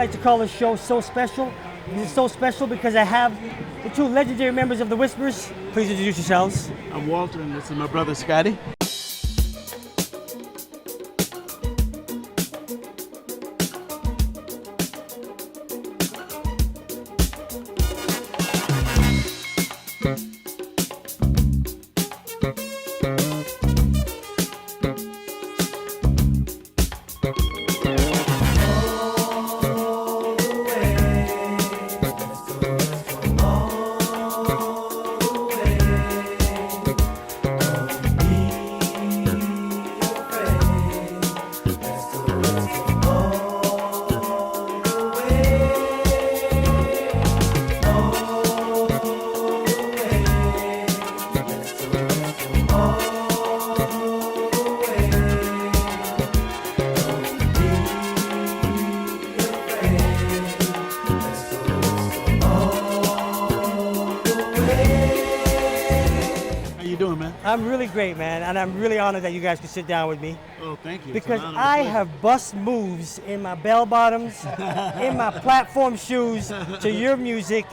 like to call this show So Special. It's so special because I have the two legendary members of the Whispers. Please introduce yourselves. I'm Walter, and this is my brother Scotty. I'm really great, man, and I'm really honored that you guys could sit down with me. Oh, thank you. Because I have bust moves in my bell bottoms, in my platform shoes to your music.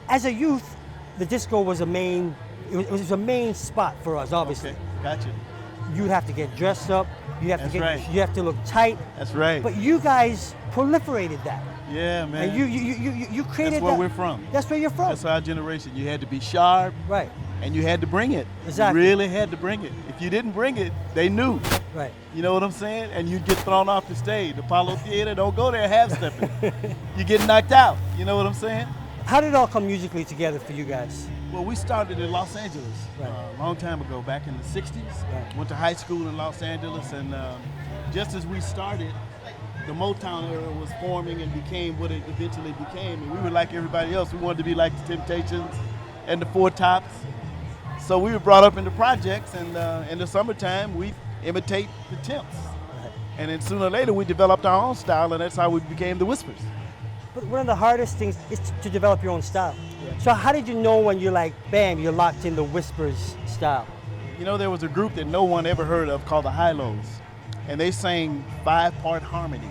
As a youth, the disco was a main spot for us, obviously. Okay, gotcha. You'd have to get dressed up. You have you have to look tight. That's right. But you guys proliferated that. Yeah, man. And you created That's where we're from. That's where you're from. That's our generation. You had to be sharp. Right. And you had to bring it. Exactly. You really had to bring it. If you didn't bring it, they knew. Right. You know what I'm saying? And you'd get thrown off the stage. The Apollo Theater, don't go there half-stepping. You get knocked out. You know what I'm saying? How did it all come musically together for you guys? Well, we started in Los Angeles Right. a long time ago, back in the 60s. Right. Went to high school in Los Angeles, and just as we started, the Motown era was forming and became what it eventually became. And we were like everybody else. We wanted to be like the Temptations and the Four Tops. So we were brought up in the projects, and in the summertime, we imitate the Temps. Right. And then sooner or later, we developed our own style, and that's how we became the Whispers. But one of the hardest things is to develop your own style. Yeah. So how did you know when you're like, bam, you're locked in the Whispers style? You know, there was a group that no one ever heard of called the Hi-Lows, and they sang 5-part harmony.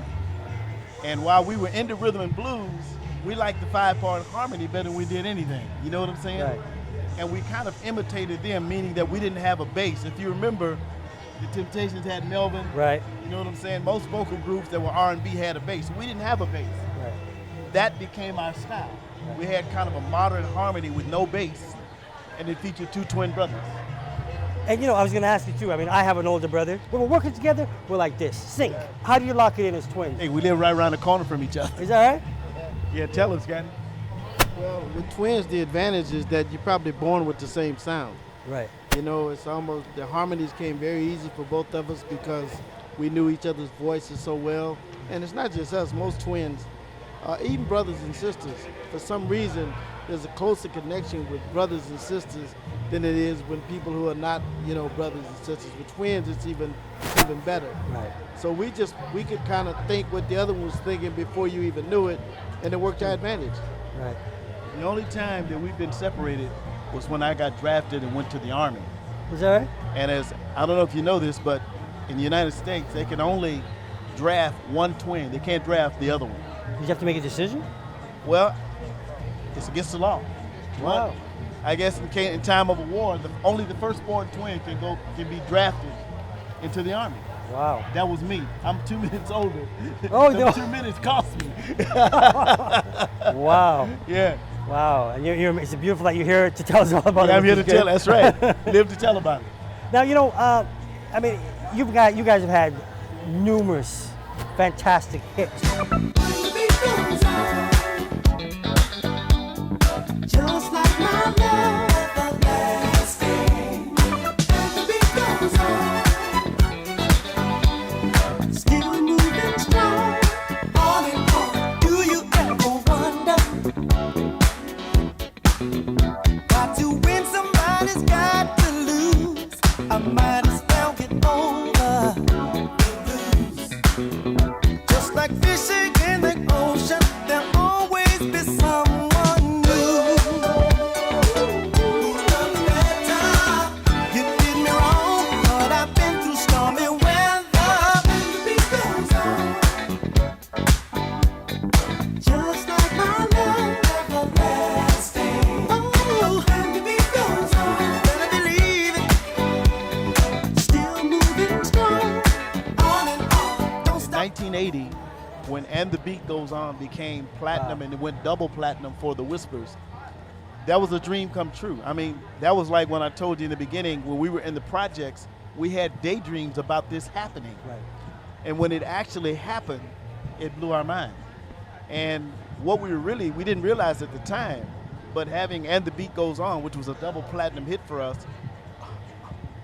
And while we were into rhythm and blues, we liked the 5-part harmony better than we did anything. You know what I'm saying? Right. And we kind of imitated them, meaning that we didn't have a bass. If you remember, the Temptations had Melvin. Right. You know what I'm saying? Most vocal groups that were R&B had a bass. We didn't have a bass. Right. That became our style. Right. We had kind of a modern harmony with no bass, and it featured two twin brothers. And you know, I was gonna ask you too, I mean, I have an older brother. When we're working together, we're like this, sync. How do you lock it in as twins? Hey, we live right around the corner from each other. Is that right? Yeah, tell us, guys. Well, with twins, the advantage is that you're probably born with the same sound. Right. You know, it's almost, the harmonies came very easy for both of us because we knew each other's voices so well. And it's not just us, most twins, even brothers and sisters, for some reason, there's a closer connection with brothers and sisters than it is when people who are not, you know, brothers and sisters. With twins, it's even better. Right. So we could kind of think what the other one was thinking before you even knew it, and it worked to our advantage. Right. The only time that we've been separated was when I got drafted and went to the Army. Is that right? And I don't know if you know this, but in the United States, they can only draft one twin. They can't draft the other one. Did you have to make a decision? Well, it's against the law. Wow. But I guess in time of a war, only the firstborn twin can be drafted into the Army. Wow. That was me. I'm 2 minutes older. Oh, Them no. 2 minutes cost me. Wow. Yeah. Wow. And it's beautiful that you're here to tell us all about it. I'm here which to is tell. good. That's right. Live to tell about it. Now, you know, I mean, you guys have had numerous fantastic hits. Just like my love, everlasting. The beat goes on, still moving strong. On and on. Do you ever wonder? Got to win, somebody's got to lose. I might as well get over the blues. Just like fishing in the ocean, there'll always be someone new. Who's done better? You did me wrong, but I've been through stormy weather. The beat goes on. when And the Beat Goes On became platinum and it went double platinum for the Whispers, that was a dream come true. I mean, that was like when I told you in the beginning, when we were in the projects, we had daydreams about this happening. Right. And when it actually happened, it blew our mind. And what we didn't realize at the time, but having And the Beat Goes On, which was a double platinum hit for us,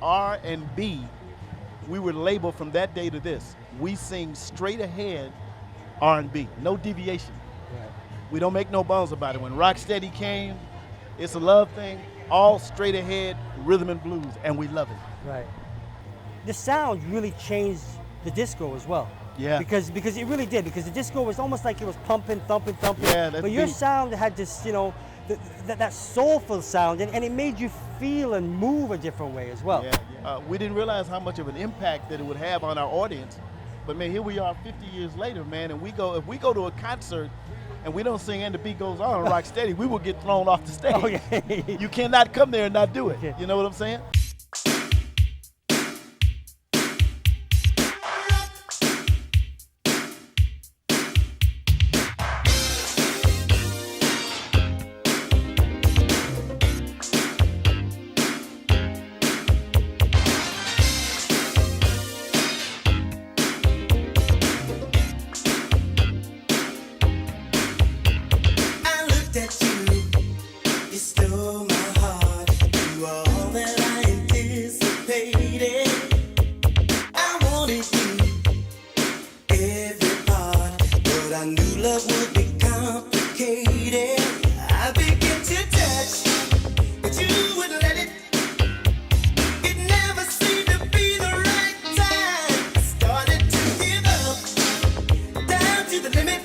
R&B, we were labeled from that day to this. We sing straight ahead R&B, no deviation. Right. We don't make no bones about it. When Rocksteady came, It's a Love Thing, all straight ahead rhythm and blues, and we love it. Right. The sound really changed the disco as well. Yeah. Because it really did. Because the disco was almost like it was pumping, thumping, thumping. Yeah, that's but your deep. sound had this, that soulful sound, and it made you feel and move a different way as well. Yeah. We didn't realize how much of an impact that it would have on our audience. But man, here we are 50 years later, man, and if we go to a concert and we don't sing And the Beat Goes On Rocksteady, we will get thrown off the stage. Oh, yeah. You cannot come there and not do it. Okay. You know what I'm saying? I looked at you, you stole my heart. You were all that I anticipated. I wanted you, every part, but I knew love would be complicated. I began to touch, but you wouldn't let it. It never seemed to be the right time. I started to give up, down to the limit.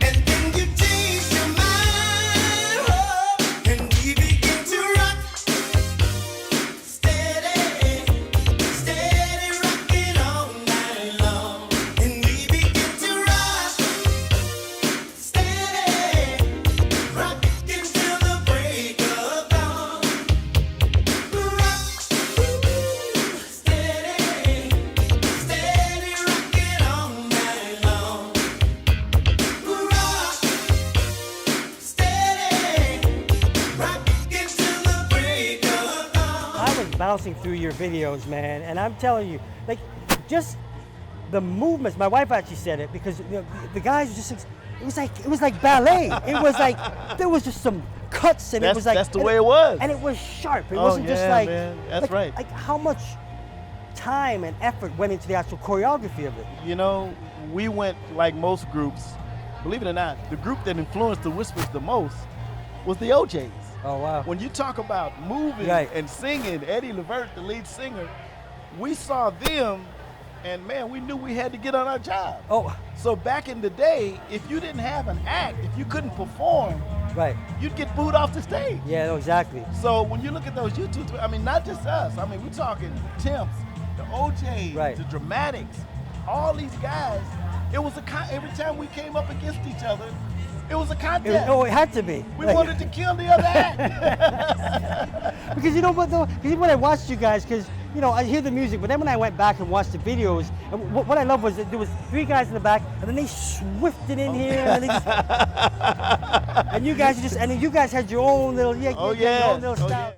And then you changed your mind, oh, and we begin to rock, steady, steady rocking all night long. And we begin to rock, steady, rocking till the break of dawn. Rock, steady, steady rocking all night long. Rock, steady, rockin' till the break of dawn. I was bouncing through your videos, man, and I'm telling you, like, just the movements. My wife actually said it because the guys just, it was like ballet. It was like there was just some cuts, and it was like That's the way it was. and it was sharp. It Oh, wasn't just yeah, like man. That's like, right. Like how much time and effort went into the actual choreography of it. You know, we went like most groups. Believe it or not, the group that influenced the Whispers the most was the OJs. Oh wow. When you talk about moving Right. and singing, Eddie Levert, the lead singer, we saw them, and man, we knew we had to get on our job. Oh, So back in the day, if you didn't have an act, if you couldn't perform, right. you'd get booed off the stage. Yeah, no, exactly. So when you look at those YouTubes, I mean, not just us. I mean, we're talking Temps, the OJs, Right. the Dramatics, all these guys. It was every time we came up against each other, it was a contest. It had to be. We Like- wanted to kill the other act. Because you know what though? Because when I watched you guys, because I hear the music, but then when I went back and watched the videos, and what I love was that there was 3 guys in the back, and then they swifted in here, and then they just, and you guys had your own little, Oh, your yeah. own little Oh, style. yeah.